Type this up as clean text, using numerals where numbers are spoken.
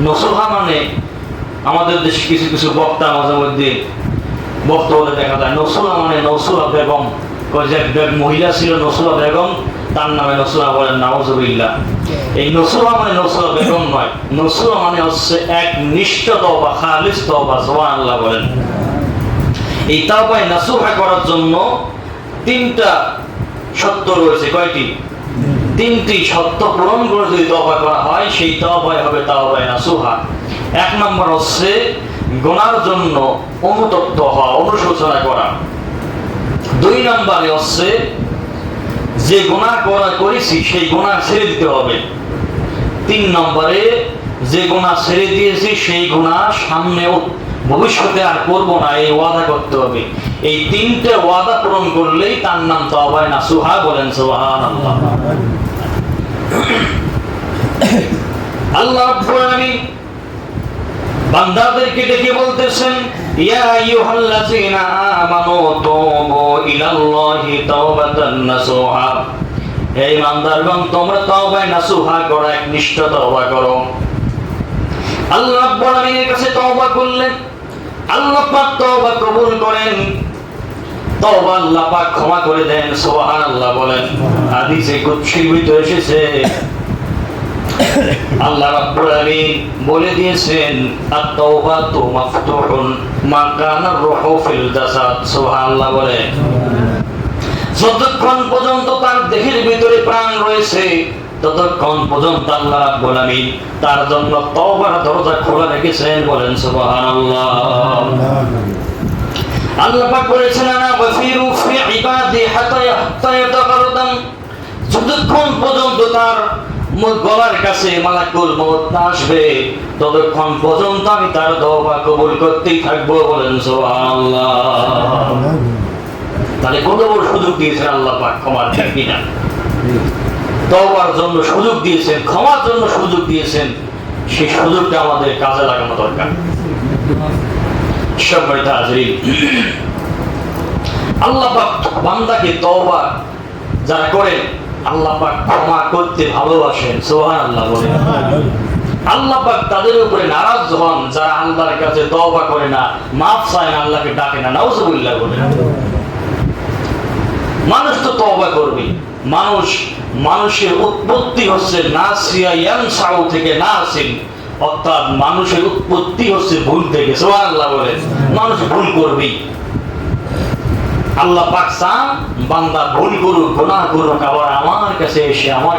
নসুহা মানে আমাদের দেশে কিছু কিছু বক্তা মাঝে মধ্যে বক্তব্য দেখা যায় নসুহা মানে নসুহা বেগম, যে মহিলা ছিল নসুহা বেগম, তার নামে নসুহা বলেন, নাউজুবিল্লাহ। এই নসুহা মানে নসুহা বেগম নয়, নসুহা মানে হচ্ছে এক নিষ্ঠ তওবা, খালিস তওবা। সুবহানাল্লাহ বলেন। এই তাওবায়ে নাসুহা করার জন্য তিনটা শর্ত রয়েছে। কয়টি? তিনটি শর্ত পূরণ করে যদি তওবা করা হয় সেই তওবাই হবে তাওবায়ে নাসুহা। এক নম্বর হচ্ছে গুনার জন্য অনুতপ্ত হওয়া, অনুশোচনা করা। দুই নম্বরে হচ্ছে যে গুনাহ করেছি সেই গুনাহ ছেড়ে দিতে হবে। তিন নম্বরে যে গুনাহ ছেড়ে দিয়েছি সেই গুনাহ সামনে ভবিষ্যতে আর করব না, এই ওয়াদা করতে হবে। এই তিনটে ওয়াদা পূরণ করলেই তার নাম তাওবায়ে নাসুহা। বলেন সুবহানাল্লাহ। আল্লাহ রাব্বুল আলামিন বান্দাদেরকে ডেকে বলতেছেন, ইয়া আইয়ুহাল্লাযীনা আমানু তুবু ইলাল্লাহি তাওবাতান নাসুহা। হে বান্দাগণ, তোমরা তাওবায়ে নাসুহা করো, একনিষ্ঠ তওবা করো। আল্লাহ রাব্বুল আলামিনের কাছে তওবা করলেন, আল্লাহ পাক তওবা কবুল করেন, তওবা আল্লাহ পাক ক্ষমা করে দেন। সুবহানাল্লাহ বলেন। হাদিসে কুদসির ভিতরে এসেছে, আল্লাহ রাব্বুল আলামিন বলে দিয়েছেন, আত-তাওবাতু মাফতুহুন মা কানা রূহু ফিল জাসাদ। সুবহানাল্লাহ বলে। যতক্ষণ পর্যন্ত তার দেহের ভিতরে প্রাণ রয়েছে ততক্ষণ পর্যন্ত আল্লাহ রাব্বুল আলামিন তার জন্য তওবার দরজা খোলা রেখেছেন। বলেন সুবহানাল্লাহ। আল্লাহ পাক বলেছেন, আনা ওয়াফিরু ফি ইবাদি হাত্তা ইয়াতাকাররাম। যতক্ষণ পর্যন্ত তার গলার কাছে মালাকুল মউত না আসবে ততক্ষণ পর্যন্ত আমি তার তওবা কবুল করতেই থাকবো। বলেন সুবহানাল্লাহ। তাহলে কত বড় সুযোগ দিয়েছেন আল্লাহ পাক ক্ষমার, ঠিক কিনা? তওবার জন্য সুযোগ দিয়েছেন, ক্ষমার জন্য সুযোগ দিয়েছেন, সেই সুযোগটা আমাদের কাজে লাগানো দরকার। সম্মানিত হাজরিন, আল্লাহ পাক বান্দাকে তওবা যারা করেন আল্লাহ পাক ক্ষমা করতে ভালোবাসেন। সুবহানাল্লাহ বলেন। আল্লাহ পাক তাদের উপরে নারাজ হন যারা আল্লাহর কাছে তওবা করে না, মাফ চায় না, আল্লাহকে ডাকে না। নাউজুবিল্লাহ বলেন। মানুষ তো তওবা করবে। মানুষের উৎপত্তি হচ্ছে নাসিয়া ইয়ানসাউ থেকে নাসিন, অর্থাৎ মানুষের উৎপত্তি হচ্ছে ভুল থেকে। সুবহানাল্লাহ বলেন। মানুষ ভুল করবেই। আল্লাহ পাক চান বান্দা ভুল করুক, গুনাহ করুক, আবার আমার কাছে এসে আমার